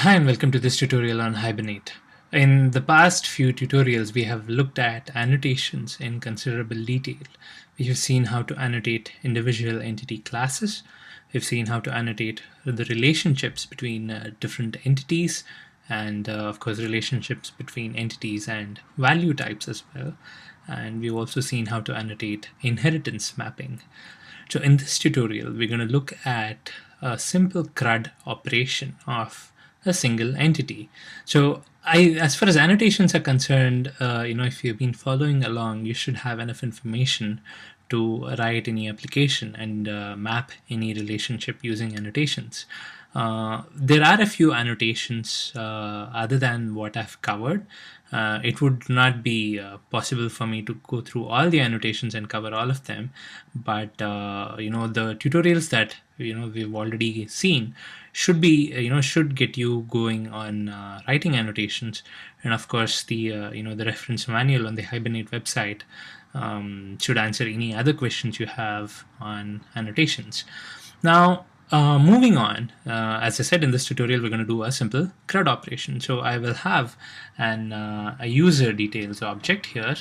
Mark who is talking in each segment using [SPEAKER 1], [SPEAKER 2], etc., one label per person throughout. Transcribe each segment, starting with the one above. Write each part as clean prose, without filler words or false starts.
[SPEAKER 1] Hi and welcome to this tutorial on Hibernate. In the past few tutorials, we have looked at annotations in considerable detail. We have seen how to annotate individual entity classes. We've seen how to annotate the relationships between different entities and, of course, relationships between entities and value types as well. And we've also seen how to annotate inheritance mapping. So in this tutorial, we're going to look at a simple CRUD operation of a single entity. So as far as annotations are concerned, if you've been following along, you should have enough information to write any application and map any relationship using annotations. There are a few annotations other than what I've covered. It would not be possible for me to go through all the annotations and cover all of them, but the tutorials that we've already seen should be should get you going on writing annotations. And of course the the reference manual on the Hibernate website should answer any other questions you have on annotations. Now, moving on, as I said, in this tutorial, we're going to do a simple CRUD operation. So I will have a user details object here.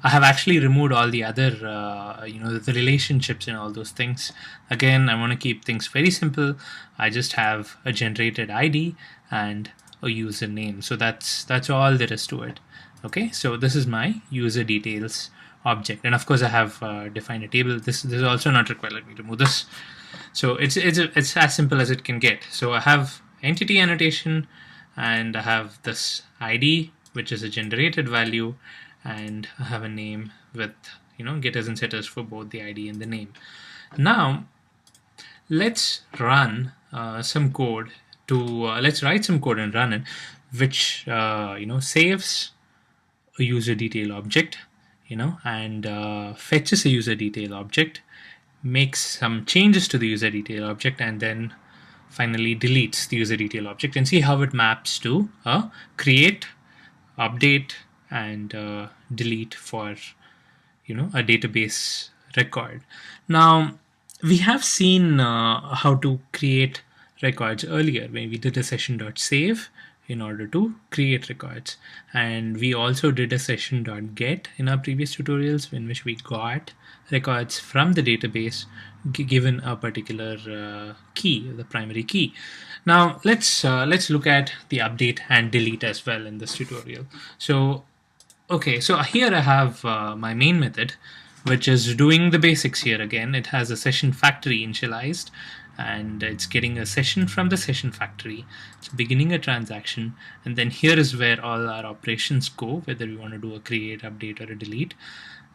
[SPEAKER 1] I have actually removed all the other, the relationships and all those things. Again, I want to keep things very simple. I just have a generated ID and a username. So that's all there is to it. Okay, so this is my user details object, and of course I have defined a table. This is also not required. Let me remove this. So it's as simple as it can get. So I have entity annotation, and I have this ID, which is a generated value, and I have a name with getters and setters for both the ID and the name. Now let's run some code to let's write some code and run it, which saves a user detail object, and fetches a user detail object, makes some changes to the user detail object, and then finally deletes the user detail object, and see how it maps to create, update, and delete for a database record. Now we have seen how to create records earlier when we did a session.save in order to create records, and we also did a session.get in our previous tutorials in which we got records from the database given a particular key, the primary key. Now let's look at the update and delete as well in this tutorial. So okay, so here I have my main method, which is doing the basics here again. It has a session factory initialized, and it's getting a session from the session factory. It's beginning a transaction, and then here is where all our operations go, whether we want to do a create, update, or a delete.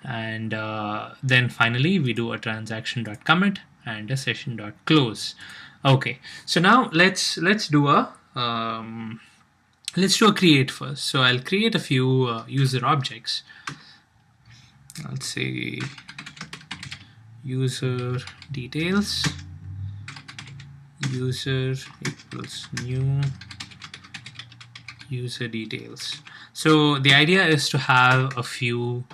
[SPEAKER 1] And then finally we do a transaction.commit and a session.close. Okay, so now let's do a create first. So I'll create a few user objects. I'll say user details, user equals new user details. So the idea is to have a few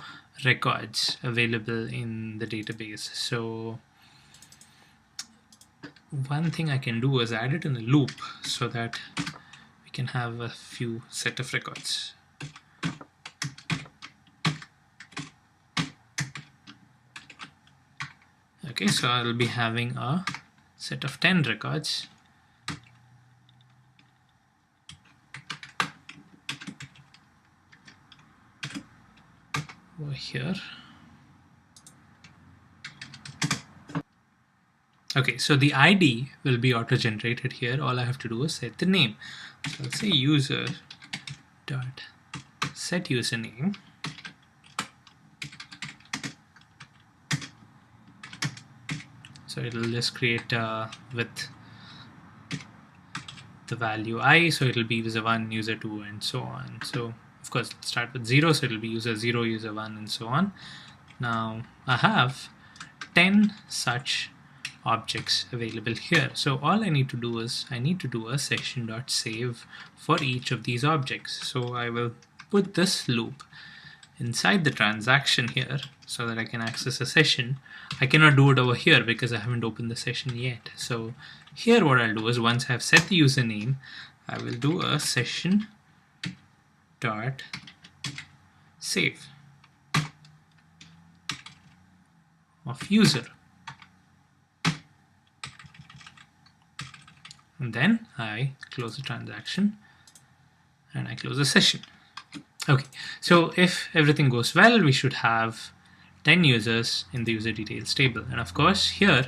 [SPEAKER 1] records available in the database. So one thing I can do is add it in a loop so that we can have a few set of records. Okay, so I'll be having a set of 10 records. Over here. Okay, so the ID will be auto-generated here. All I have to do is set the name. So I'll say user dot set username. So it'll just create with the value I, so it'll be user 1, user 2, and so on. So of course it'll start with 0, so it'll be user 0, user 1, and so on. Now I have 10 such objects available here. So all I need to do is I need to do a session.save for each of these objects. So I will put this loop inside the transaction here so that I can access a session. I cannot do it over here because I haven't opened the session yet. So here what I'll do is once I've set the username, I will do a session dot save of user. And then I close the transaction and I close the session. Okay, so if everything goes well, we should have 10 users in the user details table. And of course, here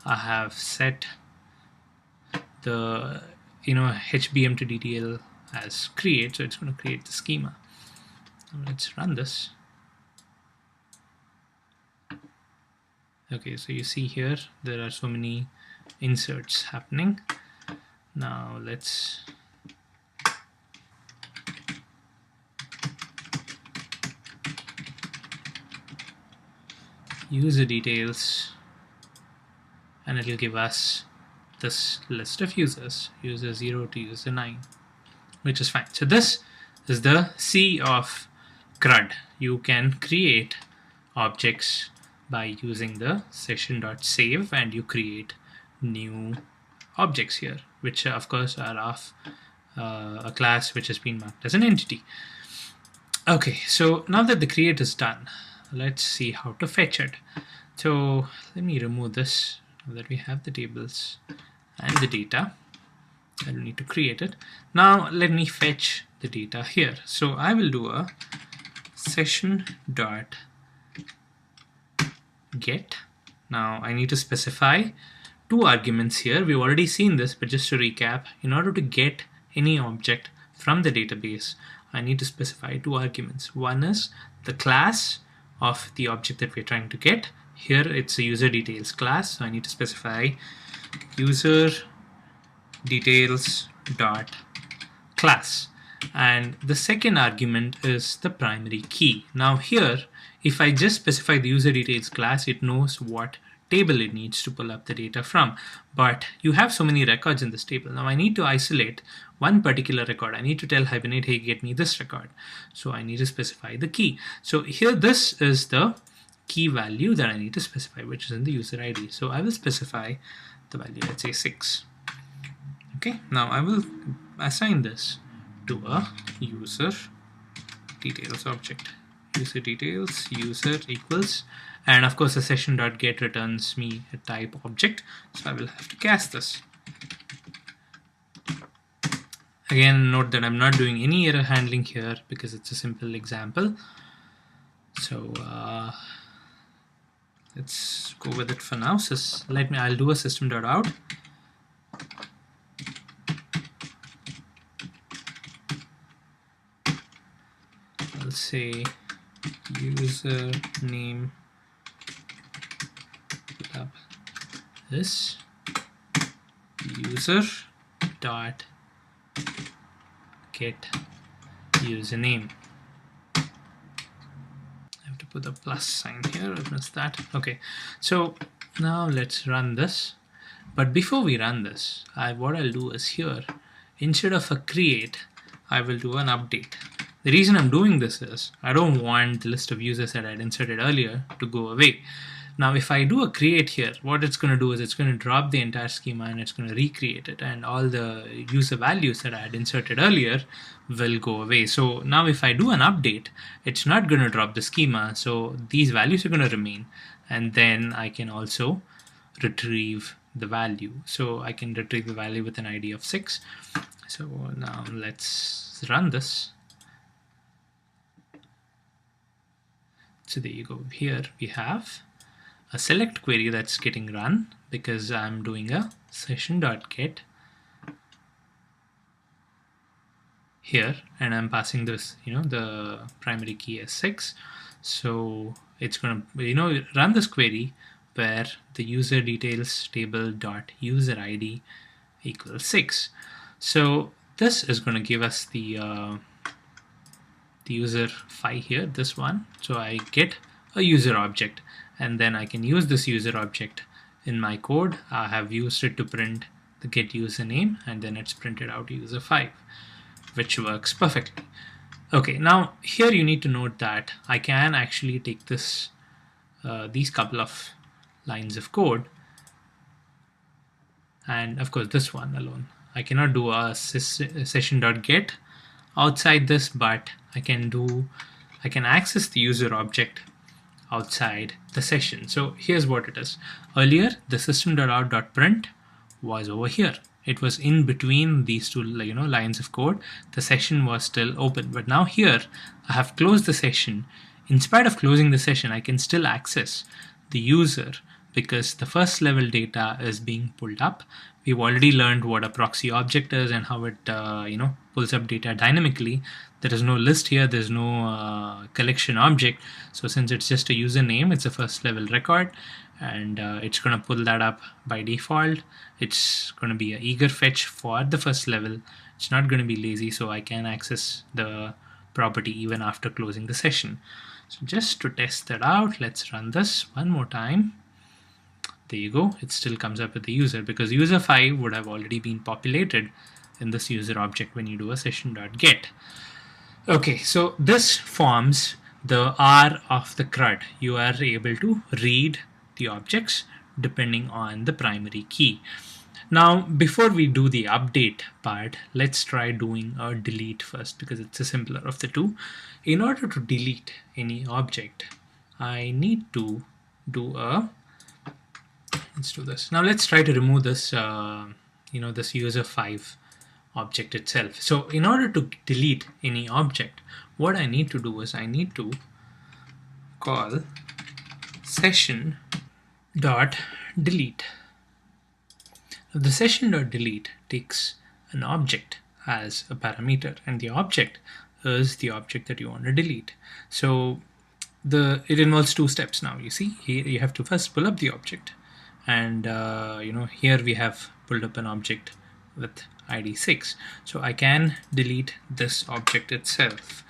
[SPEAKER 1] I have set the HBM to DTL as create, so it's going to create the schema. Now let's run this. Okay, so you see here there are so many inserts happening. Now let's user details, and it will give us this list of users, user 0 to user 9, which is fine. So this is the C of CRUD. You can create objects by using the session.save, and you create new objects here, which of course are of a class which has been marked as an entity. Okay, so now that the create is done, let's see how to fetch it. So let me remove this now that we have the tables and the data. I don't need to create it. Now let me fetch the data here. So I will do a session dot get. Now I need to specify two arguments here. We've already seen this, but just to recap, in order to get any object from the database, I need to specify two arguments. One is the class of the object that we're trying to get. Here it's a user details class, so I need to specify user details dot class. And the second argument is the primary key. Now here, if I just specify the user details class, it knows what table it needs to pull up the data from. But you have so many records in this table. Now I need to isolate one particular record. I need to tell Hibernate, hey, get me this record. So I need to specify the key. So here, this is the key value that I need to specify, which is in the user ID. So I will specify the value, let's say 6. Okay, now I will assign this to a user details object. User details, user equals, and of course the session.get returns me a type object, so I will have to cast this. Again, note that I'm not doing any error handling here because it's a simple example. So let's go with it for now. So I'll do a system.out. I'll say user name this user dot get username. I have to put the plus sign here. I missed that. Okay, so now let's run this. But before we run this, what I'll do is here, instead of a create, I will do an update. The reason I'm doing this is I don't want the list of users that I had inserted earlier to go away. Now if I do a create here, what it's going to do is it's going to drop the entire schema and it's going to recreate it, and all the user values that I had inserted earlier will go away. So now if I do an update, it's not going to drop the schema, so these values are going to remain, and then I can also retrieve the value. So I can retrieve the value with an ID of 6. So now let's run this. So there you go. Here we have a select query that's getting run because I'm doing a session.get here, and I'm passing this, the primary key as 6. So it's going to, run this query where the user details table dot user ID equals 6. So this is going to give us the user phi here, this one. So I get a user object, and then I can use this user object in my code. I have used it to print the get username, and then it's printed out user 5, which works perfectly. Okay, now here you need to note that I can actually take this these couple of lines of code, and of course this one alone. I cannot do a session.get outside this, but I can access the user object outside the session. So here's what it is. Earlier, the system.out.print was over here. It was in between these two lines of code. The session was still open, but now here I have closed the session. In spite of closing the session, I can still access the user because the first level data is being pulled up. We've already learned what a proxy object is and how it pulls up data dynamically. There is no list here, there's no collection object. So since it's just a username, it's a first level record, and it's going to pull that up by default. It's going to be an eager fetch for the first level. It's not going to be lazy, so I can access the property even after closing the session. So just to test that out, let's run this one more time. There you go. It still comes up with the user because user 5 would have already been populated in this user object when you do a session.get. Okay, so this forms the R of the CRUD. You are able to read the objects depending on the primary key. Now, before we do the update part, let's try doing a delete first because it's the simpler of the two. In order to delete any object, I need to do a let's do this. Now let's try to remove this this user 5 object itself. So in order to delete any object, what I need to do is I need to call session dot delete. Now the session dot delete takes an object as a parameter, and the object is the object that you want to delete. So it involves two steps. Now you see here you have to first pull up the object, and here we have pulled up an object with ID 6. So I can delete this object itself.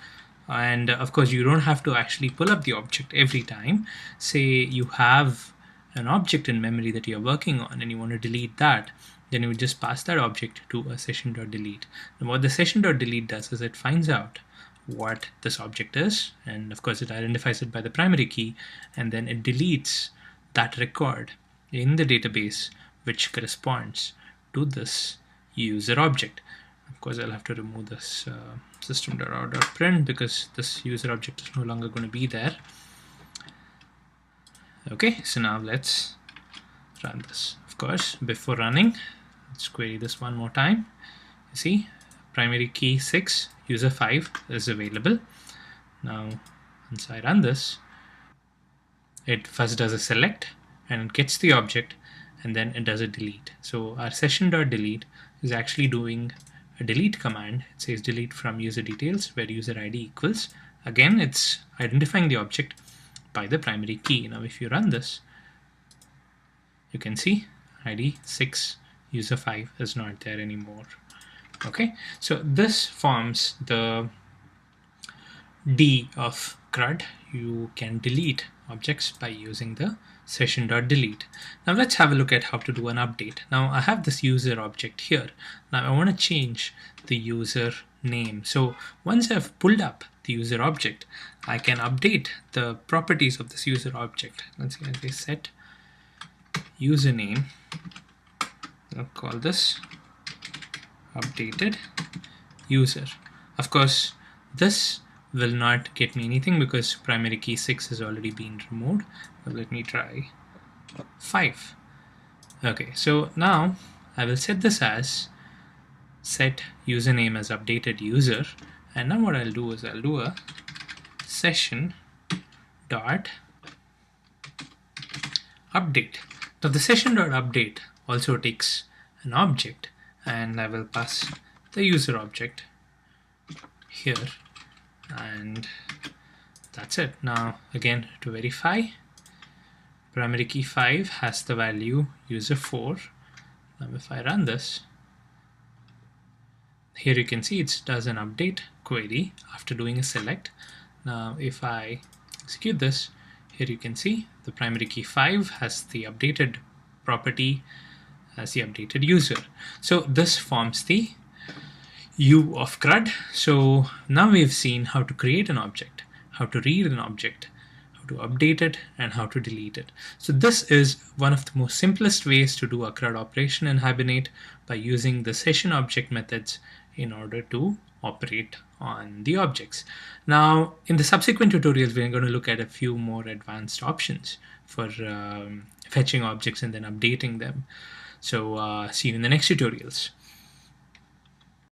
[SPEAKER 1] And of course, you don't have to actually pull up the object every time. Say you have an object in memory that you're working on and you want to delete that, then you would just pass that object to a session.delete. And what the session.delete does is it finds out what this object is, and of course it identifies it by the primary key, and then it deletes that record in the database which corresponds to this user object. Of course, I'll have to remove this system.out.print because this user object is no longer going to be there. Okay, so now let's run this. Of course, before running, let's query this one more time. You see, primary key 6, user 5 is available. Now, once I run this, it first does a select and it gets the object, and then it does a delete. So our session.delete is actually doing a delete command. It says delete from user details where user ID equals. Again, it's identifying the object by the primary key. Now if you run this, you can see ID 6, user 5 is not there anymore. Okay, so this forms the D of CRUD. You can delete objects by using the session.delete. Now let's have a look at how to do an update. Now I have this user object here. Now I want to change the user name. So once I've pulled up the user object, I can update the properties of this user object. Let's see, I set username. I'll call this updated user. Of course, this will not get me anything because primary key 6 has already been removed. But let me try 5. Okay, so now I will set this as set username as updated user, and now what I'll do is I'll do a session dot update. Now the session dot update also takes an object, and I will pass the user object here, and that's it. Now again, to verify, primary key 5 has the value user 4. Now if I run this, here you can see it does an update query after doing a select. Now if I execute this, here you can see the primary key 5 has the updated property as the updated user. So this forms the U of CRUD. So now we've seen how to create an object, how to read an object, how to update it, and how to delete it. So this is one of the most simplest ways to do a CRUD operation in Hibernate, by using the session object methods in order to operate on the objects. Now, in the subsequent tutorials, we're going to look at a few more advanced options for fetching objects and then updating them. So see you in the next tutorials.